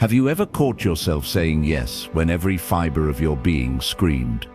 Have you ever caught yourself saying yes when every fiber of your being screamed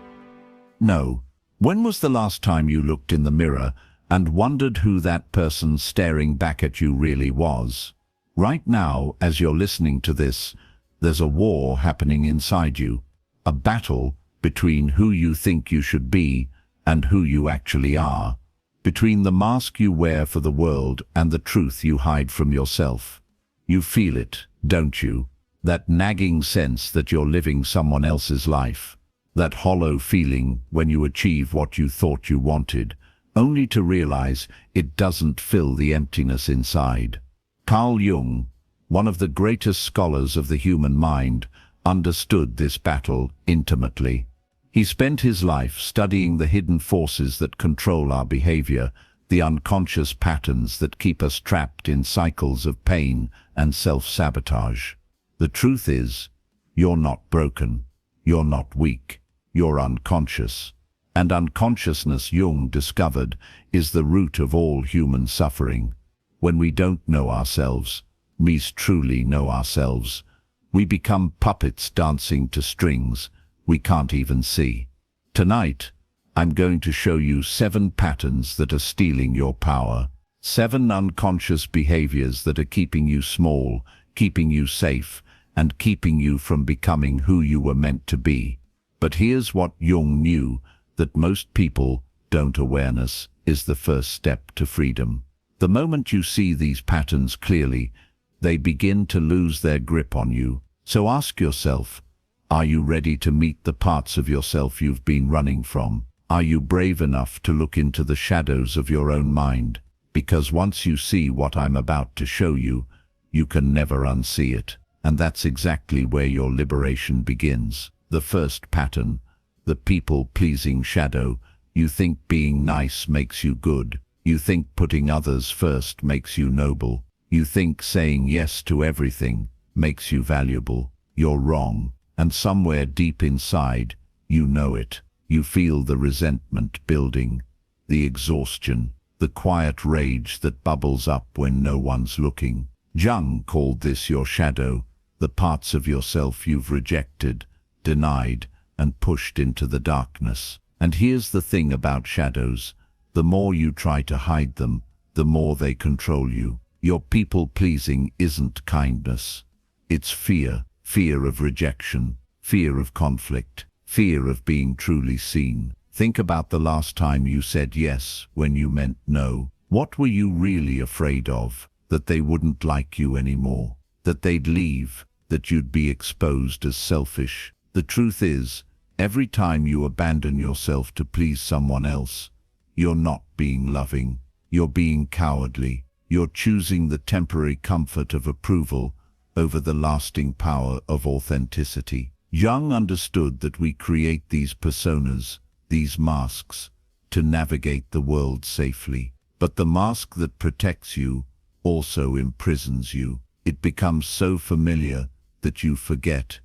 no? When was the last time you looked in the mirror and wondered who that person staring back at you really was? Right now, as you're listening to this, there's a war happening inside you, a battle between who you think you should be and who you actually are, between the mask you wear for the world and the truth you hide from yourself. You feel it, don't you? That nagging sense that you're living someone else's life. That hollow feeling when you achieve what you thought you wanted, only to realize it doesn't fill the emptiness inside. Carl Jung, one of the greatest scholars of the human mind, understood this battle intimately. He spent his life studying the hidden forces that control our behavior, the unconscious patterns that keep us trapped in cycles of pain and self-sabotage. The truth is, you're not broken, you're not weak, you're unconscious. And unconsciousness, Jung discovered, is the root of all human suffering. When we don't know ourselves, we truly know ourselves, we become puppets dancing to strings we can't even see. Tonight, I'm going to show you 7 patterns that are stealing your power. 7 unconscious behaviors that are keeping you small, keeping you safe, and keeping you from becoming who you were meant to be. But here's what Jung knew, that most people don't. Awareness is the first step to freedom. The moment you see these patterns clearly, they begin to lose their grip on you. So ask yourself, are you ready to meet the parts of yourself you've been running from? Are you brave enough to look into the shadows of your own mind? Because once you see what I'm about to show you, you can never unsee it. And that's exactly where your liberation begins. The first pattern, the people-pleasing shadow. You think being nice makes you good. You think putting others first makes you noble. You think saying yes to everything makes you valuable. You're wrong. And somewhere deep inside, you know it. You feel the resentment building, the exhaustion, the quiet rage that bubbles up when no one's looking. Jung called this your shadow, the parts of yourself you've rejected, denied, and pushed into the darkness. And here's the thing about shadows. The more you try to hide them, the more they control you. Your people-pleasing isn't kindness. It's fear. Fear of rejection, fear of conflict, fear of being truly seen. Think about the last time you said yes when you meant no. What were you really afraid of? That they wouldn't like you anymore, that they'd leave, that you'd be exposed as selfish. The truth is, every time you abandon yourself to please someone else, you're not being loving, you're being cowardly. You're choosing the temporary comfort of approval over the lasting power of authenticity. Jung understood that we create these personas, these masks, to navigate the world safely. But the mask that protects you also imprisons you. It becomes so familiar that you forget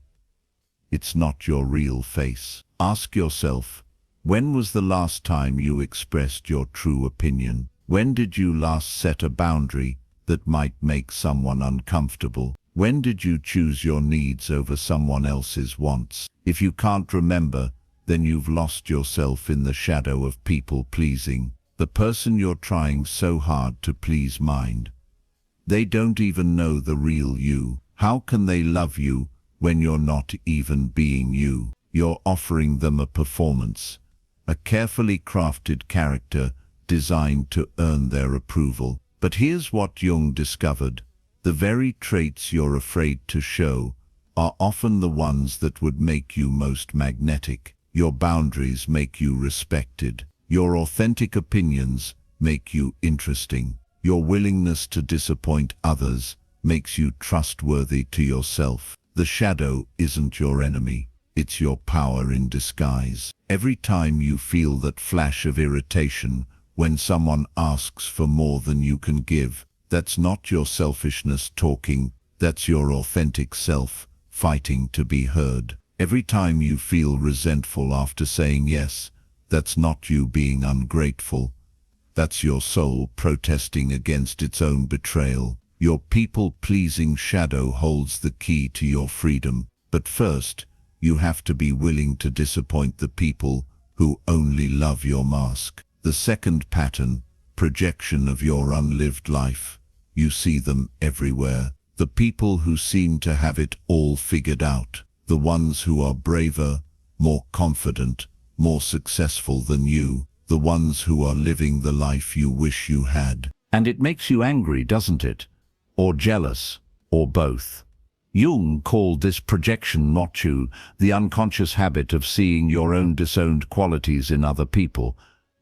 it's not your real face. Ask yourself, when was the last time you expressed your true opinion? When did you last set a boundary that might make someone uncomfortable? When did you choose your needs over someone else's wants? If you can't remember, then you've lost yourself in the shadow of people-pleasing. The person you're trying so hard to please mind. They don't even know the real you. How can they love you when you're not even being you? You're offering them a performance, a carefully crafted character designed to earn their approval. But here's what Jung discovered. The very traits you're afraid to show are often the ones that would make you most magnetic. Your boundaries make you respected. Your authentic opinions make you interesting. Your willingness to disappoint others makes you trustworthy to yourself. The shadow isn't your enemy. It's your power in disguise. Every time you feel that flash of irritation when someone asks for more than you can give, that's not your selfishness talking, that's your authentic self fighting to be heard. Every time you feel resentful after saying yes, that's not you being ungrateful, that's your soul protesting against its own betrayal. Your people-pleasing shadow holds the key to your freedom. But first, you have to be willing to disappoint the people who only love your mask. The second pattern, projection of your unlived life. You see them everywhere. The people who seem to have it all figured out. The ones who are braver, more confident, more successful than you. The ones who are living the life you wish you had. And it makes you angry, doesn't it? Or jealous, or both. Jung called this projection motu, the unconscious habit of seeing your own disowned qualities in other people.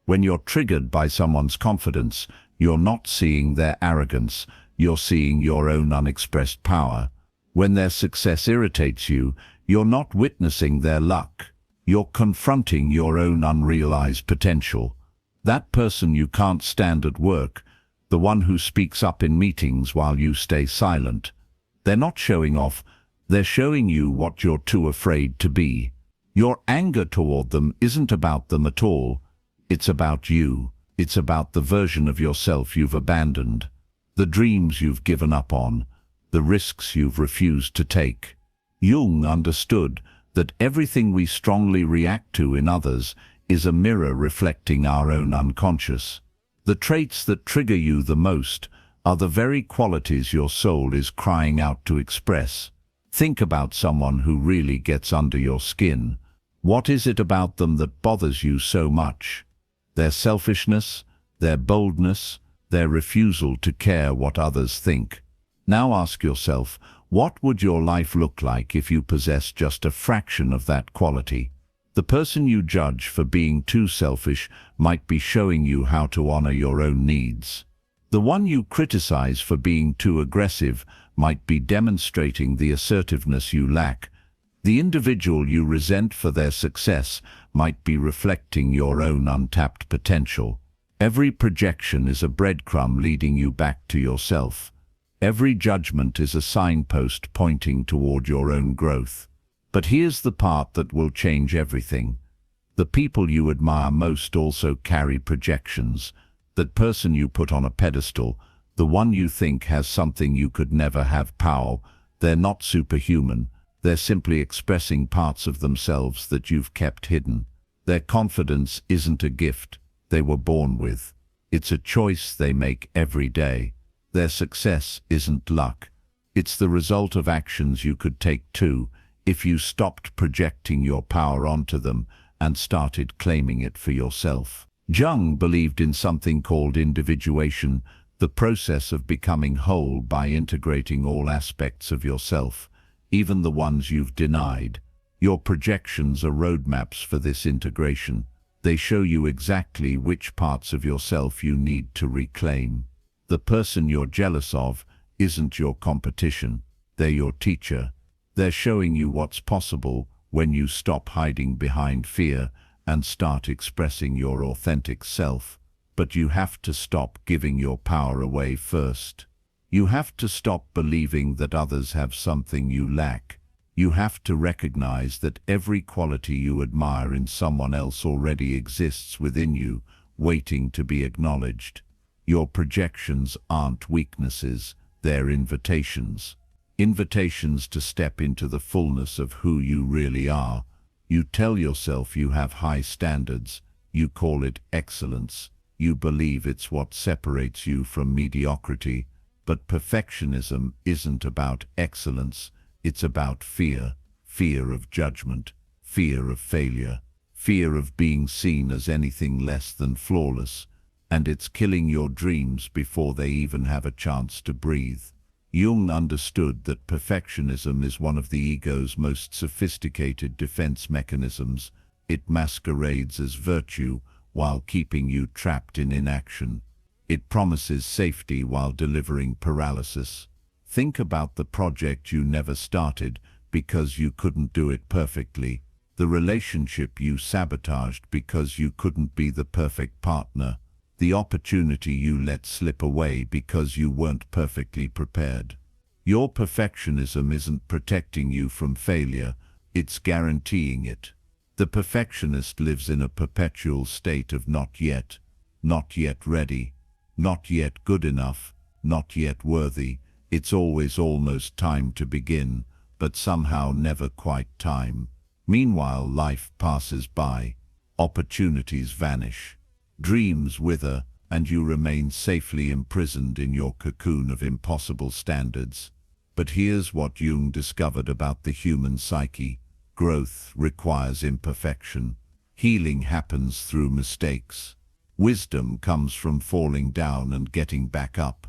When you're triggered by someone's confidence, you're not seeing their arrogance, you're seeing your own unexpressed power. When their success irritates you, you're not witnessing their luck. You're confronting your own unrealized potential. That person you can't stand at work, the one who speaks up in meetings while you stay silent. They're not showing off, they're showing you what you're too afraid to be. Your anger toward them isn't about them at all. It's about you. It's about the version of yourself you've abandoned, the dreams you've given up on, the risks you've refused to take. Jung understood that everything we strongly react to in others is a mirror reflecting our own unconscious. The traits that trigger you the most are the very qualities your soul is crying out to express. Think about someone who really gets under your skin. What is it about them that bothers you so much? Their selfishness, their boldness, their refusal to care what others think. Now ask yourself, what would your life look like if you possessed just a fraction of that quality? The person you judge for being too selfish might be showing you how to honor your own needs. The one you criticize for being too aggressive might be demonstrating the assertiveness you lack. The individual you resent for their success might be reflecting your own untapped potential. Every projection is a breadcrumb leading you back to yourself. Every judgment is a signpost pointing toward your own growth. But here's the part that will change everything. The people you admire most also carry projections. That person you put on a pedestal, the one you think has something you could never have power, they're not superhuman. They're simply expressing parts of themselves that you've kept hidden. Their confidence isn't a gift they were born with. It's a choice they make every day. Their success isn't luck. It's the result of actions you could take too, if you stopped projecting your power onto them and started claiming it for yourself. Jung believed in something called individuation, the process of becoming whole by integrating all aspects of yourself, even the ones you've denied. Your projections are roadmaps for this integration. They show you exactly which parts of yourself you need to reclaim. The person you're jealous of isn't your competition. They're your teacher. They're showing you what's possible when you stop hiding behind fear and start expressing your authentic self. But you have to stop giving your power away first. You have to stop believing that others have something you lack. You have to recognize that every quality you admire in someone else already exists within you, waiting to be acknowledged. Your projections aren't weaknesses, they're invitations. Invitations to step into the fullness of who you really are. You tell yourself you have high standards. You call it excellence. You believe it's what separates you from mediocrity. But perfectionism isn't about excellence. It's about fear. Fear of judgment. Fear of failure. Fear of being seen as anything less than flawless. And it's killing your dreams before they even have a chance to breathe. Jung understood that perfectionism is one of the ego's most sophisticated defense mechanisms. It masquerades as virtue while keeping you trapped in inaction. It promises safety while delivering paralysis. Think about the project you never started because you couldn't do it perfectly. The relationship you sabotaged because you couldn't be the perfect partner. The opportunity you let slip away because you weren't perfectly prepared. Your perfectionism isn't protecting you from failure, it's guaranteeing it. The perfectionist lives in a perpetual state of not yet ready, not yet good enough, not yet worthy. It's always almost time to begin, but somehow never quite time. Meanwhile, life passes by, opportunities vanish, dreams wither, and you remain safely imprisoned in your cocoon of impossible standards. But here's what Jung discovered about the human psyche. Growth requires imperfection. Healing happens through mistakes. Wisdom comes from falling down and getting back up.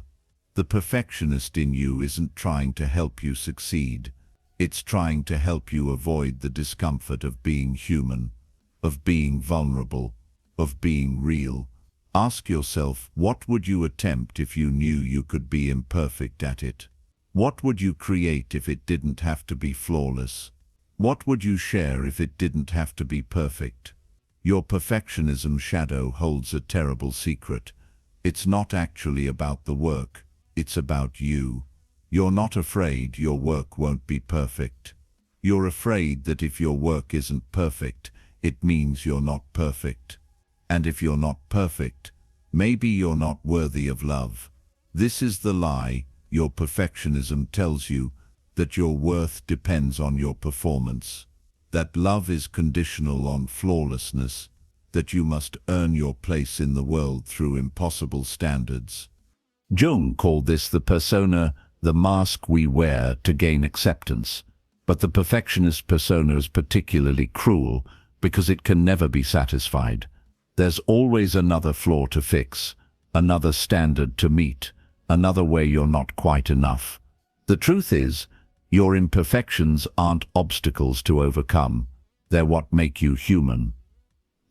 The perfectionist in you isn't trying to help you succeed. It's trying to help you avoid the discomfort of being human, of being vulnerable, of being real. Ask yourself, what would you attempt if you knew you could be imperfect at it? What would you create if it didn't have to be flawless? What would you share if it didn't have to be perfect? Your perfectionism shadow holds a terrible secret. It's not actually about the work. It's about you. You're not afraid your work won't be perfect. You're afraid that if your work isn't perfect, it means you're not perfect. And if you're not perfect, maybe you're not worthy of love. This is the lie your perfectionism tells you, that your worth depends on your performance, that love is conditional on flawlessness, that you must earn your place in the world through impossible standards. Jung called this the persona, the mask we wear to gain acceptance. But the perfectionist persona is particularly cruel because it can never be satisfied. There's always another flaw to fix, another standard to meet, another way you're not quite enough. The truth is, your imperfections aren't obstacles to overcome. They're what make you human.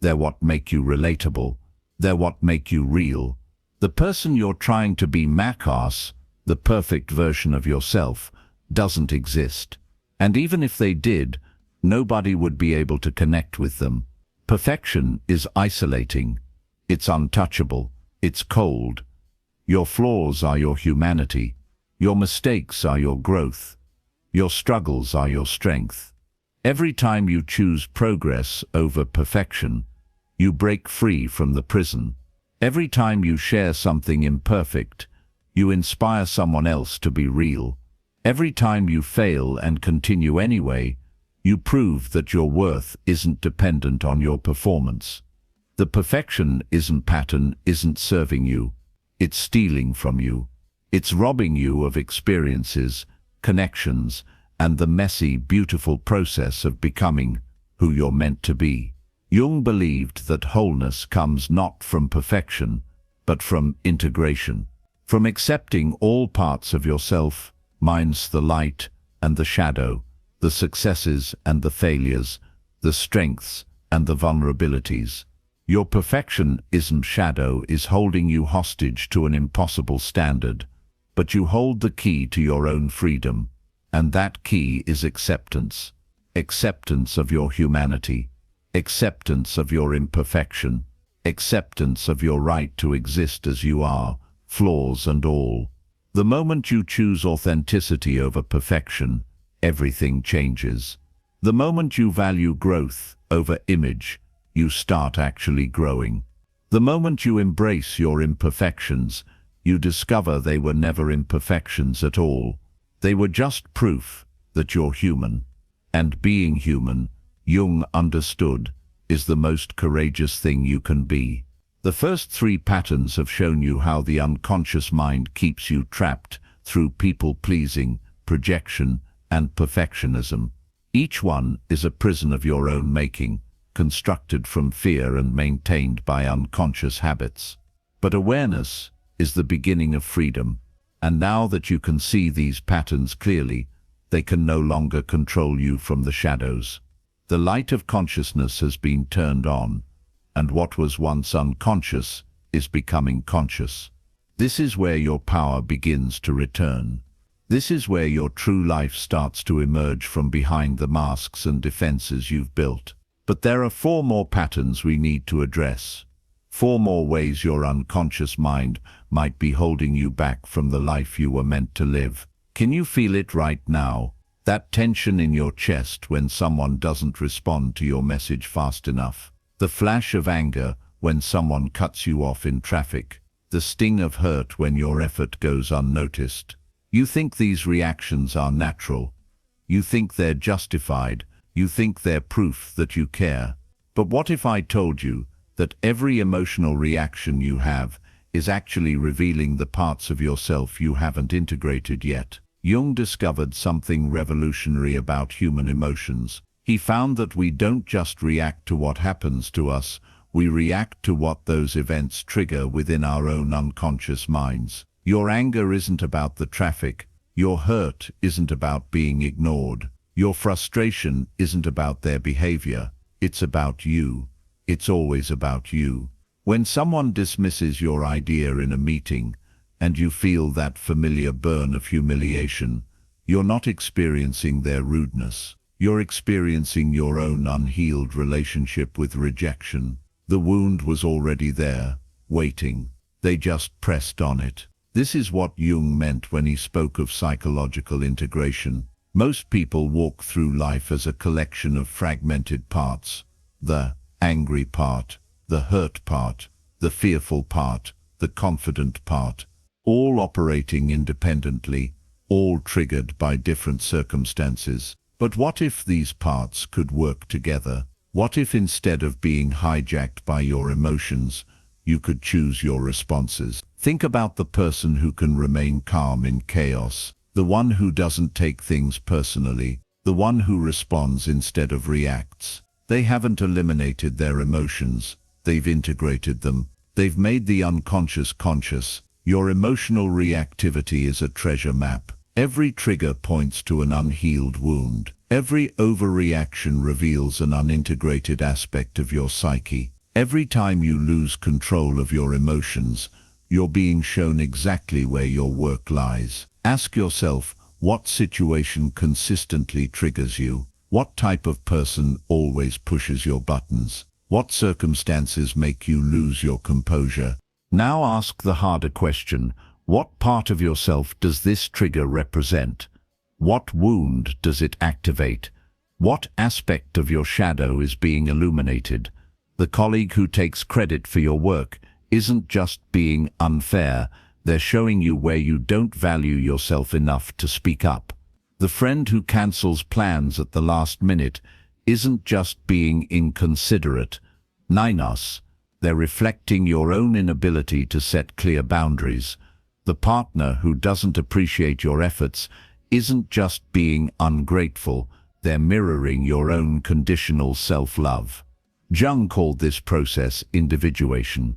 They're what make you relatable. They're what make you real. The person you're trying to be, Macass, the perfect version of yourself, doesn't exist. And even if they did, nobody would be able to connect with them. Perfection is isolating. It's untouchable. It's cold. Your flaws are your humanity. Your mistakes are your growth. Your struggles are your strength. Every time you choose progress over perfection, you break free from the prison. Every time you share something imperfect, you inspire someone else to be real. Every time you fail and continue anyway, you prove that your worth isn't dependent on your performance. The perfection isn't serving you. It's stealing from you. It's robbing you of experiences, connections, and the messy, beautiful process of becoming who you're meant to be. Jung believed that wholeness comes not from perfection, but from integration, from accepting all parts of yourself, minus the light and the shadow, the successes and the failures, the strengths and the vulnerabilities. Your perfectionism shadow is holding you hostage to an impossible standard, but you hold the key to your own freedom, and that key is acceptance. Acceptance of your humanity, acceptance of your imperfection, acceptance of your right to exist as you are, flaws and all. The moment you choose authenticity over perfection, everything changes. The moment you value growth over image, you start actually growing. The moment you embrace your imperfections, you discover they were never imperfections at all. They were just proof that you're human. And being human, Jung understood, is the most courageous thing you can be. The first 3 patterns have shown you how the unconscious mind keeps you trapped through people-pleasing, projection, and perfectionism. Each one is a prison of your own making, constructed from fear and maintained by unconscious habits. But awareness is the beginning of freedom, and now that you can see these patterns clearly, they can no longer control you from the shadows. The light of consciousness has been turned on, and what was once unconscious is becoming conscious. This is where your power begins to return. This is where your true life starts to emerge from behind the masks and defenses you've built. But there are 4 more patterns we need to address. 4 more ways your unconscious mind might be holding you back from the life you were meant to live. Can you feel it right now? That tension in your chest when someone doesn't respond to your message fast enough. The flash of anger when someone cuts you off in traffic. The sting of hurt when your effort goes unnoticed. You think these reactions are natural. You think they're justified. You think they're proof that you care. But what if I told you that every emotional reaction you have is actually revealing the parts of yourself you haven't integrated yet? Jung discovered something revolutionary about human emotions. He found that we don't just react to what happens to us, we react to what those events trigger within our own unconscious minds. Your anger isn't about the traffic. Your hurt isn't about being ignored. Your frustration isn't about their behavior. It's about you. It's always about you. When someone dismisses your idea in a meeting, and you feel that familiar burn of humiliation, you're not experiencing their rudeness. You're experiencing your own unhealed relationship with rejection. The wound was already there, waiting. They just pressed on it. This is what Jung meant when he spoke of psychological integration. Most people walk through life as a collection of fragmented parts. The angry part, the hurt part, the fearful part, the confident part, all operating independently, all triggered by different circumstances. But what if these parts could work together? What if instead of being hijacked by your emotions, you could choose your responses? Think about the person who can remain calm in chaos, the one who doesn't take things personally, the one who responds instead of reacts. They haven't eliminated their emotions, they've integrated them. They've made the unconscious conscious. Your emotional reactivity is a treasure map. Every trigger points to an unhealed wound. Every overreaction reveals an unintegrated aspect of your psyche. Every time you lose control of your emotions, you're being shown exactly where your work lies. Ask yourself, what situation consistently triggers you? What type of person always pushes your buttons? What circumstances make you lose your composure? Now ask the harder question. What part of yourself does this trigger represent? What wound does it activate? What aspect of your shadow is being illuminated? The colleague who takes credit for your work isn't just being unfair, they're showing you where you don't value yourself enough to speak up. The friend who cancels plans at the last minute isn't just being inconsiderate. They're reflecting your own inability to set clear boundaries. The partner who doesn't appreciate your efforts isn't just being ungrateful, they're mirroring your own conditional self-love. Jung called this process individuation,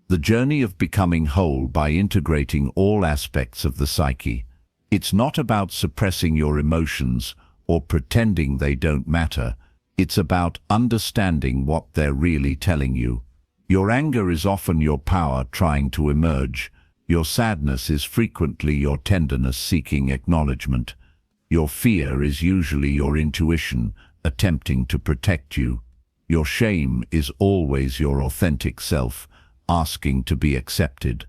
the journey of becoming whole by integrating all aspects of the psyche. It's not about suppressing your emotions or pretending they don't matter. It's about understanding what they're really telling you. Your anger is often your power trying to emerge. Your sadness is frequently your tenderness seeking acknowledgement. Your fear is usually your intuition attempting to protect you. Your shame is always your authentic self asking to be accepted.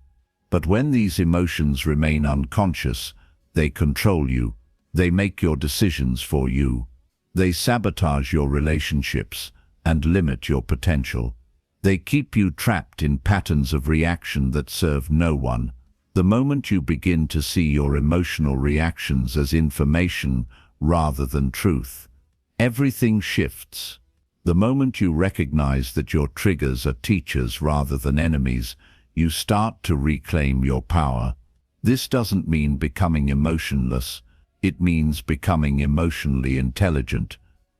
But when these emotions remain unconscious, they control you. They make your decisions for you. They sabotage your relationships and limit your potential. They keep you trapped in patterns of reaction that serve no one. The moment you begin to see your emotional reactions as information rather than truth, everything shifts. The moment you recognize that your triggers are teachers rather than enemies, you start to reclaim your power. This doesn't mean becoming emotionless. It means becoming emotionally intelligent.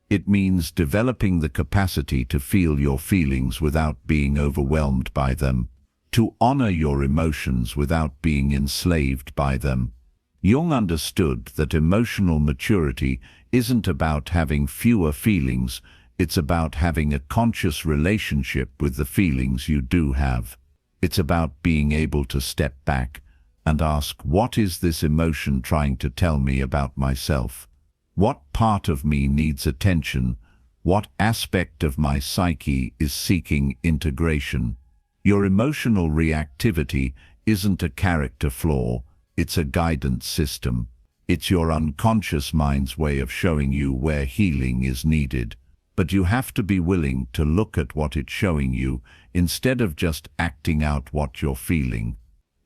It means developing the capacity to feel your feelings without being overwhelmed by them, to honor your emotions without being enslaved by them. Jung understood that emotional maturity isn't about having fewer feelings, it's about having a conscious relationship with the feelings you do have. It's about being able to step back and ask, what is this emotion trying to tell me about myself? What part of me needs attention? What aspect of my psyche is seeking integration? Your emotional reactivity isn't a character flaw, it's a guidance system. It's your unconscious mind's way of showing you where healing is needed. But you have to be willing to look at what it's showing you instead of just acting out what you're feeling.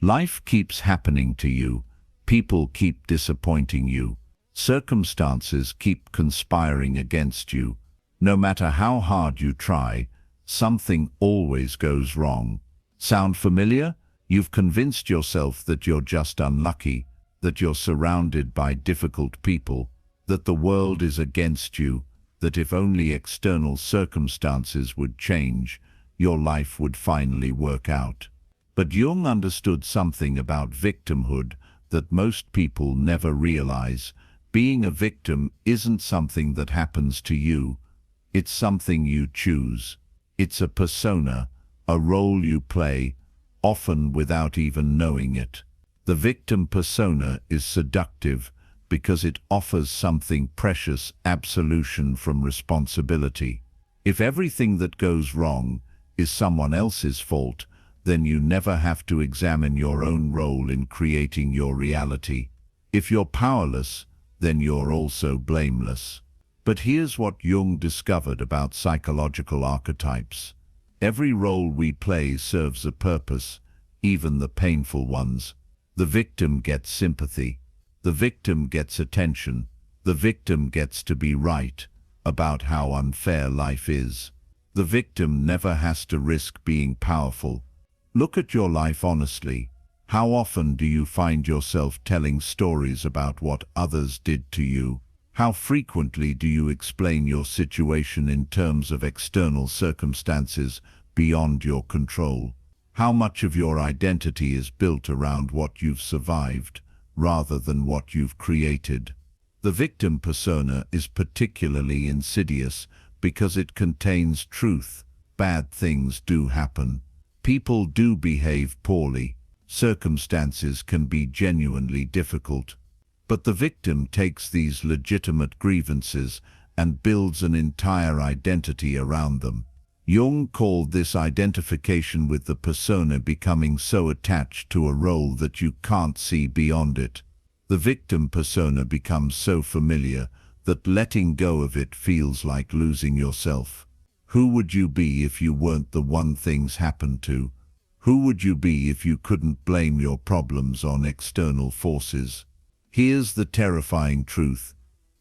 Life keeps happening to you. People keep disappointing you. Circumstances keep conspiring against you. No matter how hard you try, something always goes wrong. Sound familiar? You've convinced yourself that you're just unlucky, that you're surrounded by difficult people, that the world is against you, that if only external circumstances would change, your life would finally work out. But Jung understood something about victimhood that most people never realize. Being a victim isn't something that happens to you. It's something you choose. It's a persona, a role you play, often without even knowing it. The victim persona is seductive because it offers something precious: absolution from responsibility. If everything that goes wrong is someone else's fault, then you never have to examine your own role in creating your reality. If you're powerless, then you're also blameless. But here's what Jung discovered about psychological archetypes. Every role we play serves a purpose, even the painful ones. The victim gets sympathy. The victim gets attention. The victim gets to be right about how unfair life is. The victim never has to risk being powerful. Look at your life honestly. How often do you find yourself telling stories about what others did to you? How frequently do you explain your situation in terms of external circumstances beyond your control? How much of your identity is built around what you've survived, rather than what you've created? The victim persona is particularly insidious because it contains truth. Bad things do happen. People do behave poorly. Circumstances can be genuinely difficult. But the victim takes these legitimate grievances and builds an entire identity around them. Jung called this identification with the persona becoming so attached to a role that you can't see beyond it. The victim persona becomes so familiar that letting go of it feels like losing yourself. Who would you be if you weren't the one things happened to? Who would you be if you couldn't blame your problems on external forces? Here's the terrifying truth.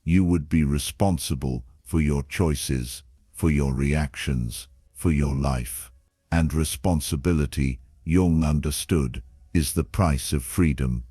You would be responsible for your choices, for your reactions, for your life. And responsibility, Jung understood, is the price of freedom.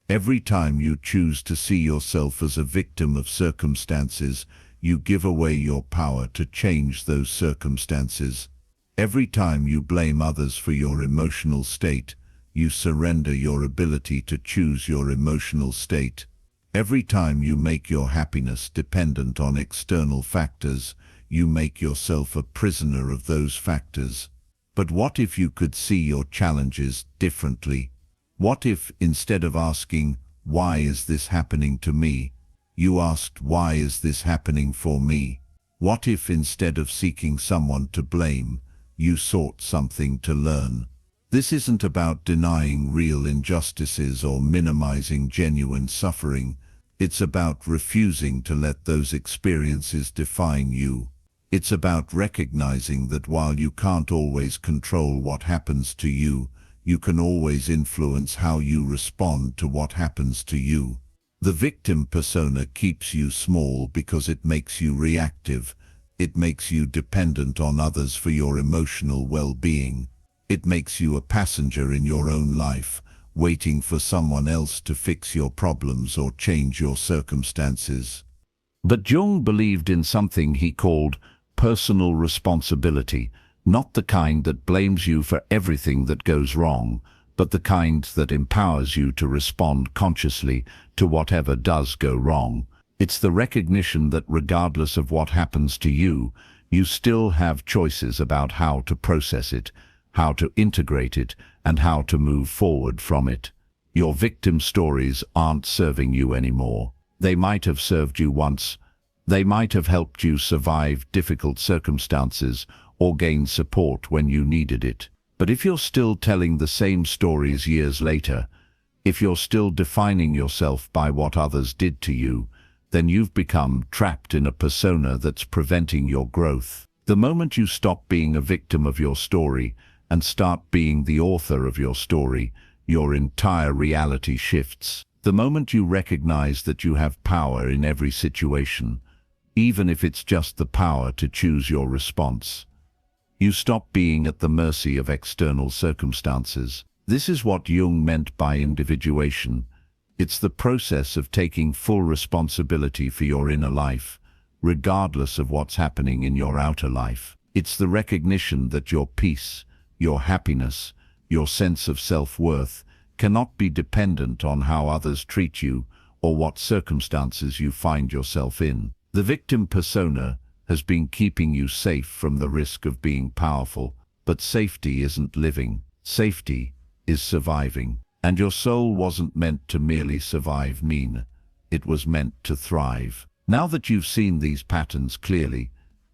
Every time you choose to see yourself as a victim of circumstances, you give away your power to change those circumstances. Every time you blame others for your emotional state, you surrender your ability to choose your emotional state. Every time you make your happiness dependent on external factors, you make yourself a prisoner of those factors. But what if you could see your challenges differently? What if, instead of asking, "Why is this happening to me?" you asked, "Why is this happening for me?" What if, instead of seeking someone to blame, you sought something to learn? This isn't about denying real injustices or minimizing genuine suffering. It's about refusing to let those experiences define you. It's about recognizing that while you can't always control what happens to you, you can always influence how you respond to what happens to you. The victim persona keeps you small because it makes you reactive. It makes you dependent on others for your emotional well-being. It makes you a passenger in your own life, waiting for someone else to fix your problems or change your circumstances. But Jung believed in something he called personal responsibility, not the kind that blames you for everything that goes wrong, but the kind that empowers you to respond consciously to whatever does go wrong. It's the recognition that regardless of what happens to you, you still have choices about how to process it, how to integrate it, and how to move forward from it. Your victim stories aren't serving you anymore. They might have served you once. They might have helped you survive difficult circumstances or gain support when you needed it. But if you're still telling the same stories years later, if you're still defining yourself by what others did to you, then you've become trapped in a persona that's preventing your growth. The moment you stop being a victim of your story and start being the author of your story, your entire reality shifts. The moment you recognize that you have power in every situation, even if it's just the power to choose your response, you stop being at the mercy of external circumstances. This is what Jung meant by individuation. It's the process of taking full responsibility for your inner life, regardless of what's happening in your outer life. It's the recognition that your peace, your happiness, your sense of self-worth cannot be dependent on how others treat you or what circumstances you find yourself in. The victim persona has been keeping you safe from the risk of being powerful, but safety isn't living. Safety is surviving. And your soul wasn't meant to merely survive, it was meant to thrive. Now that you've seen these patterns clearly,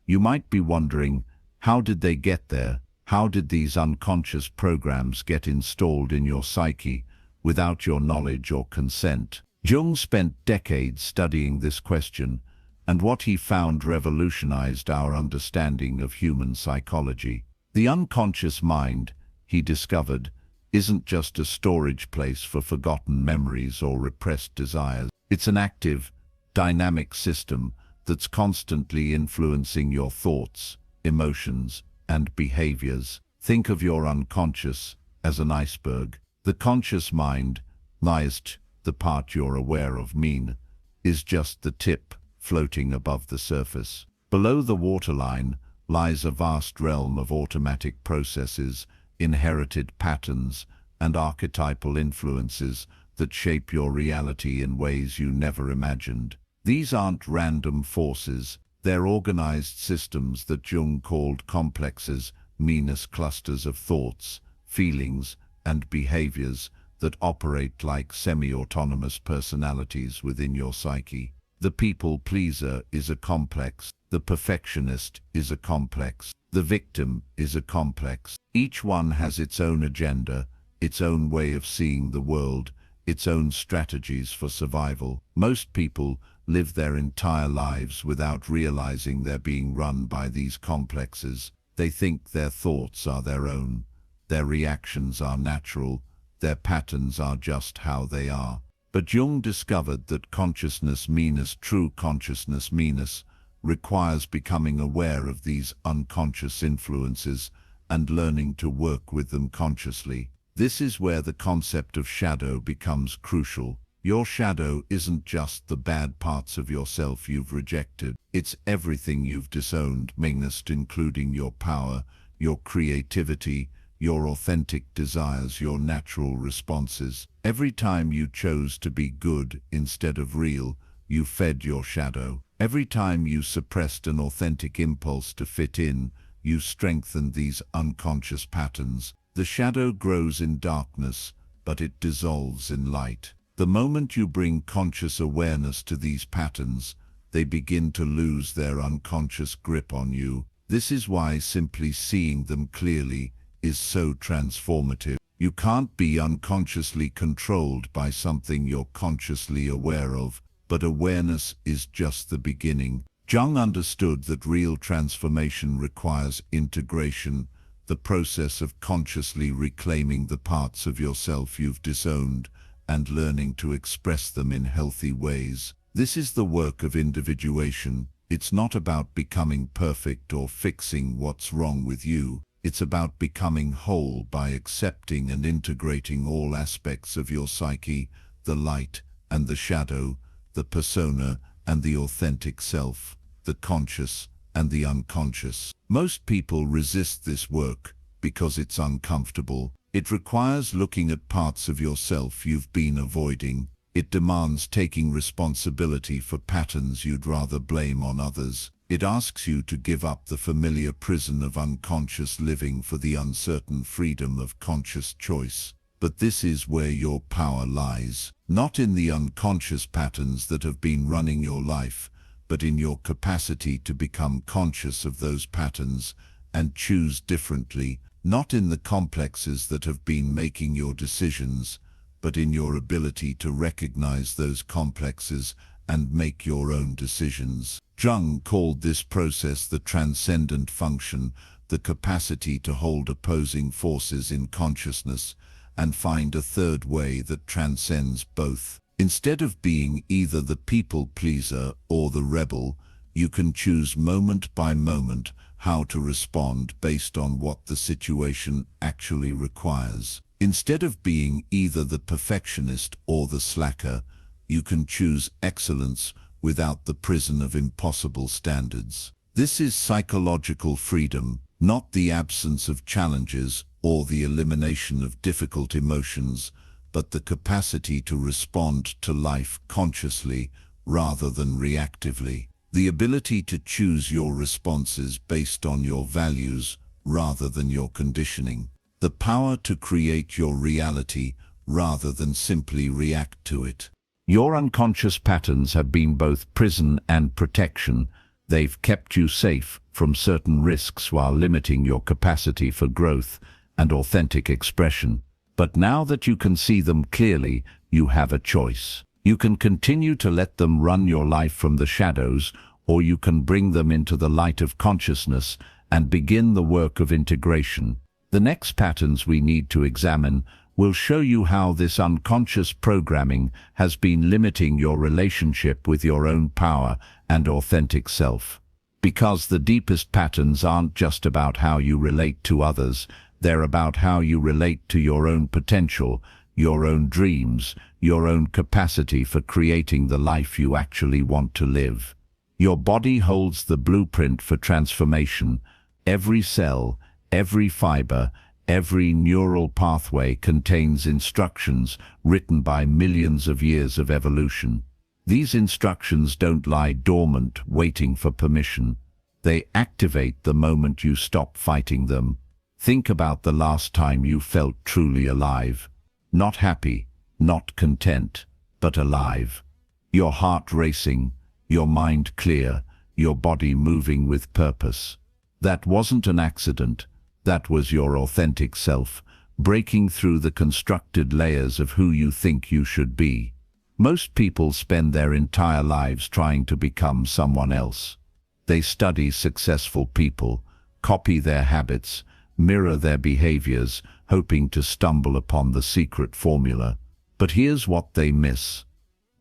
you might be wondering, how did they get there? How did these unconscious programs get installed in your psyche without your knowledge or consent? Jung spent decades studying this question, and what he found revolutionized our understanding of human psychology. The unconscious mind, he discovered, isn't just a storage place for forgotten memories or repressed desires. It's an active, dynamic system that's constantly influencing your thoughts, emotions, and behaviors. Think of your unconscious as an iceberg. The conscious mind, the part you're aware of, is just the tip floating above the surface. Below the waterline lies a vast realm of automatic processes, inherited patterns, and archetypal influences that shape your reality in ways you never imagined. These aren't random forces, they're organized systems that Jung called complexes, clusters of thoughts, feelings, and behaviors that operate like semi-autonomous personalities within your psyche. The people pleaser is a complex, the perfectionist is a complex, the victim is a complex. Each one has its own agenda, its own way of seeing the world, its own strategies for survival. Most people live their entire lives without realizing they're being run by these complexes. They think their thoughts are their own, their reactions are natural, their patterns are just how they are. But Jung discovered that consciousness, true consciousness, requires becoming aware of these unconscious influences and learning to work with them consciously. This is where the concept of shadow becomes crucial. Your shadow isn't just the bad parts of yourself you've rejected. It's everything you've disowned, including your power, your creativity, your authentic desires, your natural responses. Every time you chose to be good instead of real, you fed your shadow. Every time you suppressed an authentic impulse to fit in, you strengthened these unconscious patterns. The shadow grows in darkness, but it dissolves in light. The moment you bring conscious awareness to these patterns, they begin to lose their unconscious grip on you. This is why simply seeing them clearly is so transformative. You can't be unconsciously controlled by something you're consciously aware of, but awareness is just the beginning. Jung understood that real transformation requires integration, the process of consciously reclaiming the parts of yourself you've disowned and learning to express them in healthy ways. This is the work of individuation. It's not about becoming perfect or fixing what's wrong with you. It's about becoming whole by accepting and integrating all aspects of your psyche, the light and the shadow, the persona and the authentic self, the conscious and the unconscious. Most people resist this work because it's uncomfortable. It requires looking at parts of yourself you've been avoiding. It demands taking responsibility for patterns you'd rather blame on others. It asks you to give up the familiar prison of unconscious living for the uncertain freedom of conscious choice. But this is where your power lies, not in the unconscious patterns that have been running your life, but in your capacity to become conscious of those patterns and choose differently, not in the complexes that have been making your decisions, but in your ability to recognize those complexes and make your own decisions. Jung called this process the transcendent function, the capacity to hold opposing forces in consciousness and find a third way that transcends both. Instead of being either the people pleaser or the rebel, you can choose moment by moment how to respond based on what the situation actually requires. Instead of being either the perfectionist or the slacker, you can choose excellence without the prison of impossible standards. This is psychological freedom, not the absence of challenges or the elimination of difficult emotions, but the capacity to respond to life consciously rather than reactively. The ability to choose your responses based on your values rather than your conditioning. The power to create your reality rather than simply react to it. Your unconscious patterns have been both prison and protection. They've kept you safe from certain risks while limiting your capacity for growth and authentic expression. But now that you can see them clearly, you have a choice. You can continue to let them run your life from the shadows, or you can bring them into the light of consciousness and begin the work of integration. The next patterns we need to examine will show you how this unconscious programming has been limiting your relationship with your own power and authentic self. Because the deepest patterns aren't just about how you relate to others, they're about how you relate to your own potential, your own dreams, your own capacity for creating the life you actually want to live. Your body holds the blueprint for transformation. Every cell, every fiber, every neural pathway contains instructions written by millions of years of evolution. These instructions don't lie dormant, waiting for permission. They activate the moment you stop fighting them. Think about the last time you felt truly alive. Not happy, not content, but alive. Your heart racing, your mind clear, your body moving with purpose. That wasn't an accident. That was your authentic self, breaking through the constructed layers of who you think you should be. Most people spend their entire lives trying to become someone else. They study successful people, copy their habits, mirror their behaviors, hoping to stumble upon the secret formula. But here's what they miss.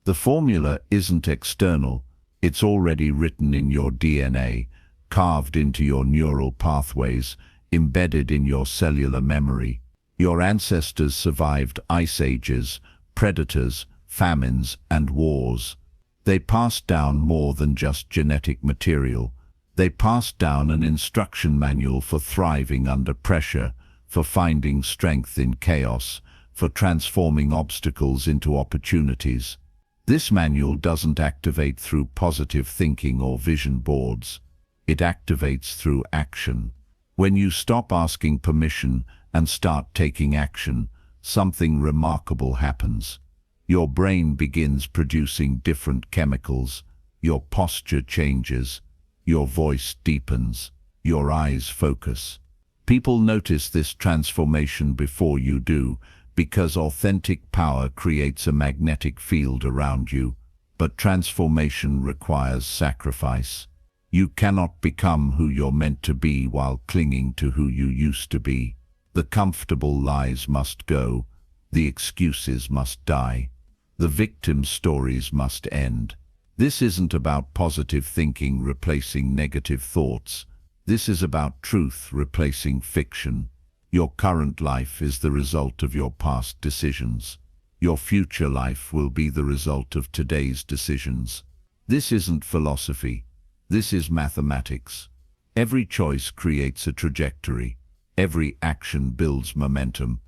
The formula isn't external. It's already written in your DNA, carved into your neural pathways, embedded in your cellular memory. Your ancestors survived ice ages, predators, famines, and wars. They passed down more than just genetic material. They passed down an instruction manual for thriving under pressure, for finding strength in chaos, for transforming obstacles into opportunities. This manual doesn't activate through positive thinking or vision boards. It activates through action. When you stop asking permission and start taking action, something remarkable happens. Your brain begins producing different chemicals. Your posture changes. Your voice deepens. Your eyes focus. People notice this transformation before you do, because authentic power creates a magnetic field around you. But transformation requires sacrifice. You cannot become who you're meant to be while clinging to who you used to be. The comfortable lies must go. The excuses must die. The victim stories must end. This isn't about positive thinking replacing negative thoughts. This is about truth replacing fiction. Your current life is the result of your past decisions. Your future life will be the result of today's decisions. This isn't philosophy. This is mathematics. Every choice creates a trajectory. Every action builds momentum.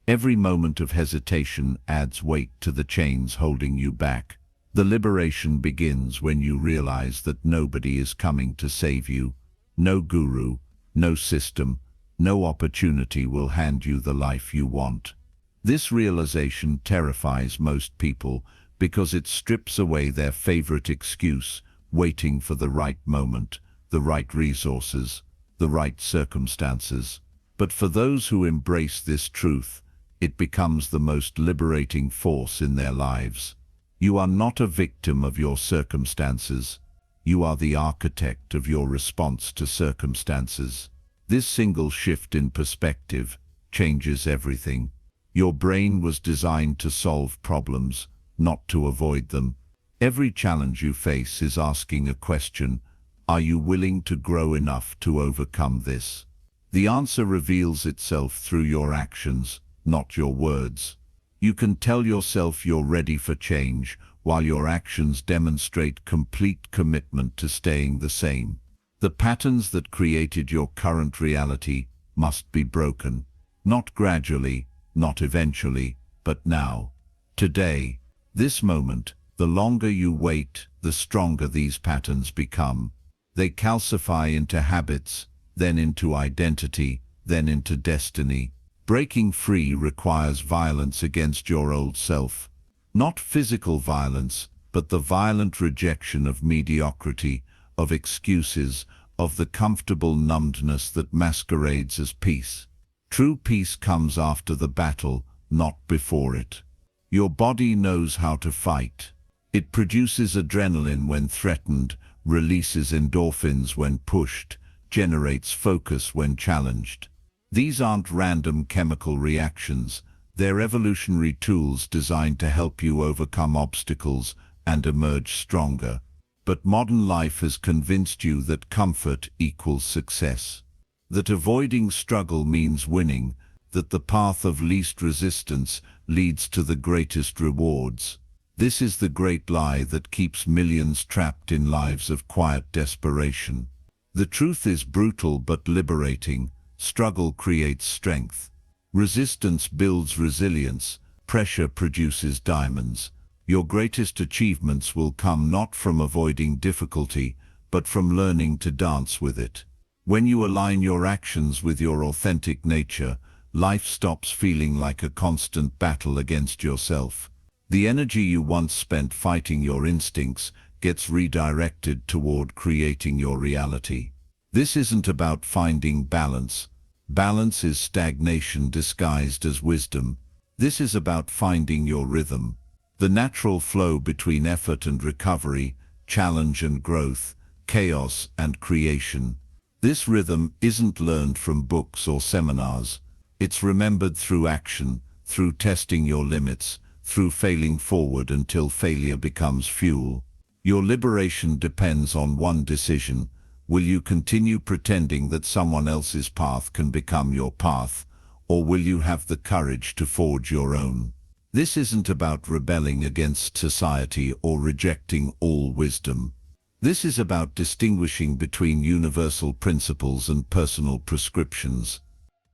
Every moment of hesitation adds weight to the chains holding you back. The liberation begins when you realize that nobody is coming to save you. No guru, no system, no opportunity will hand you the life you want. This realization terrifies most people because it strips away their favorite excuse, waiting for the right moment, the right resources, the right circumstances. But for those who embrace this truth, it becomes the most liberating force in their lives. You are not a victim of your circumstances. You are the architect of your response to circumstances. This single shift in perspective changes everything. Your brain was designed to solve problems, not to avoid them. Every challenge you face is asking a question: are you willing to grow enough to overcome this? The answer reveals itself through your actions, not your words. You can tell yourself you're ready for change, while your actions demonstrate complete commitment to staying the same. The patterns that created your current reality must be broken. Not gradually, not eventually, but now. Today. This moment. The longer you wait, the stronger these patterns become. They calcify into habits, then into identity, then into destiny. Breaking free requires violence against your old self. Not physical violence, but the violent rejection of mediocrity, of excuses, of the comfortable numbedness that masquerades as peace. True peace comes after the battle, not before it. Your body knows how to fight. It produces adrenaline when threatened, releases endorphins when pushed, generates focus when challenged. These aren't random chemical reactions. They're evolutionary tools designed to help you overcome obstacles and emerge stronger. But modern life has convinced you that comfort equals success. That avoiding struggle means winning, that the path of least resistance leads to the greatest rewards. This is the great lie that keeps millions trapped in lives of quiet desperation. The truth is brutal but liberating. Struggle creates strength. Resistance builds resilience. Pressure produces diamonds. Your greatest achievements will come not from avoiding difficulty, but from learning to dance with it. When you align your actions with your authentic nature, life stops feeling like a constant battle against yourself. The energy you once spent fighting your instincts gets redirected toward creating your reality. This isn't about finding balance. Balance is stagnation disguised as wisdom. This is about finding your rhythm. The natural flow between effort and recovery, challenge and growth, chaos and creation. This rhythm isn't learned from books or seminars. It's remembered through action, through testing your limits, through failing forward until failure becomes fuel. Your liberation depends on one decision. Will you continue pretending that someone else's path can become your path, or will you have the courage to forge your own? This isn't about rebelling against society or rejecting all wisdom. This is about distinguishing between universal principles and personal prescriptions.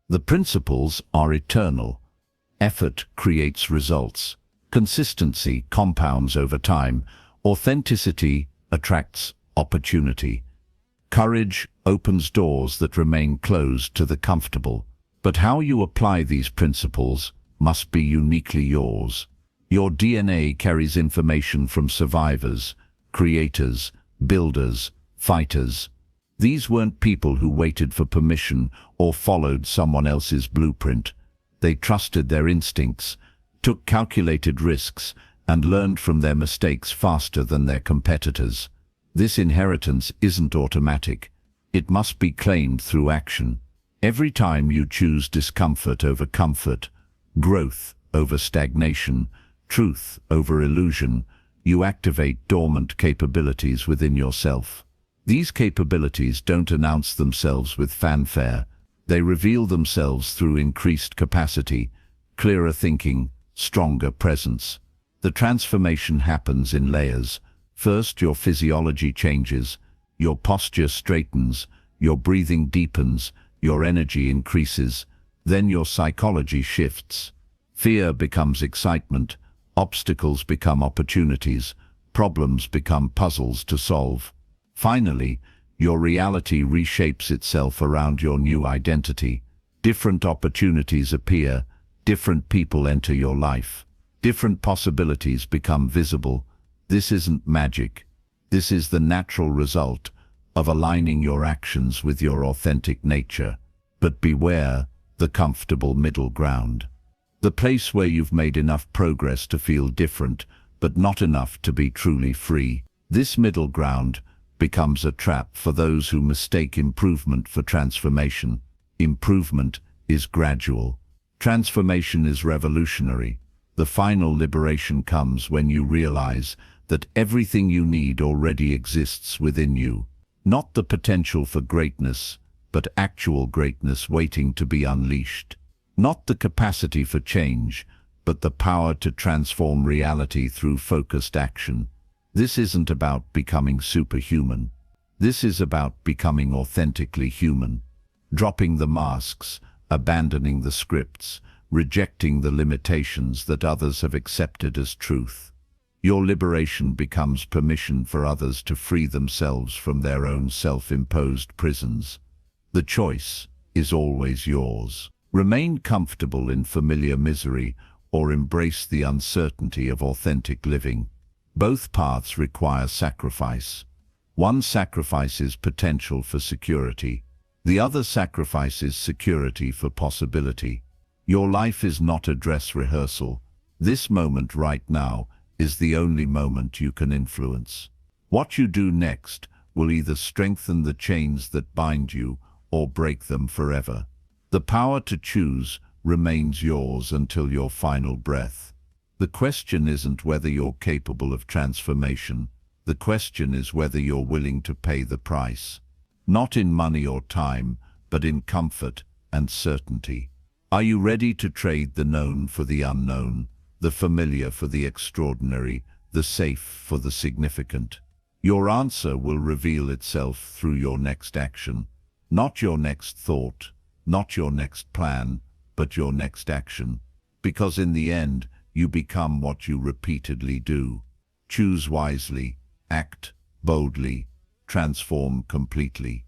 The principles are eternal. Effort creates results. Consistency compounds over time. Authenticity attracts opportunity. Courage opens doors that remain closed to the comfortable. But how you apply these principles must be uniquely yours. Your DNA carries information from survivors, creators, builders, fighters. These weren't people who waited for permission or followed someone else's blueprint. They trusted their instincts, took calculated risks, and learned from their mistakes faster than their competitors. This inheritance isn't automatic. It must be claimed through action. Every time you choose discomfort over comfort, growth over stagnation, truth over illusion, you activate dormant capabilities within yourself. These capabilities don't announce themselves with fanfare. They reveal themselves through increased capacity, clearer thinking, stronger presence. The transformation happens in layers. First, your physiology changes, your posture straightens, your breathing deepens, your energy increases. Then your psychology shifts. Fear becomes excitement, obstacles become opportunities, problems become puzzles to solve. Finally, your reality reshapes itself around your new identity. Different opportunities appear, different people enter your life, different possibilities become visible. This isn't magic. This is the natural result of aligning your actions with your authentic nature. But beware the comfortable middle ground. The place where you've made enough progress to feel different, but not enough to be truly free. This middle ground becomes a trap for those who mistake improvement for transformation. Improvement is gradual. Transformation is revolutionary. The final liberation comes when you realize that everything you need already exists within you. Not the potential for greatness, but actual greatness waiting to be unleashed. Not the capacity for change, but the power to transform reality through focused action. This isn't about becoming superhuman. This is about becoming authentically human. Dropping the masks, abandoning the scripts, rejecting the limitations that others have accepted as truth. Your liberation becomes permission for others to free themselves from their own self-imposed prisons. The choice is always yours. Remain comfortable in familiar misery or embrace the uncertainty of authentic living. Both paths require sacrifice. One sacrifices potential for security. The other sacrifices security for possibility. Your life is not a dress rehearsal. This moment right now is the only moment you can influence. What you do next will either strengthen the chains that bind you or break them forever. The power to choose remains yours until your final breath. The question isn't whether you're capable of transformation. The question is whether you're willing to pay the price. Not in money or time, but in comfort and certainty. Are you ready to trade the known for the unknown, the familiar for the extraordinary, the safe for the significant? Your answer will reveal itself through your next action. Not your next thought, not your next plan, but your next action. Because in the end, you become what you repeatedly do. Choose wisely, act boldly, transform completely.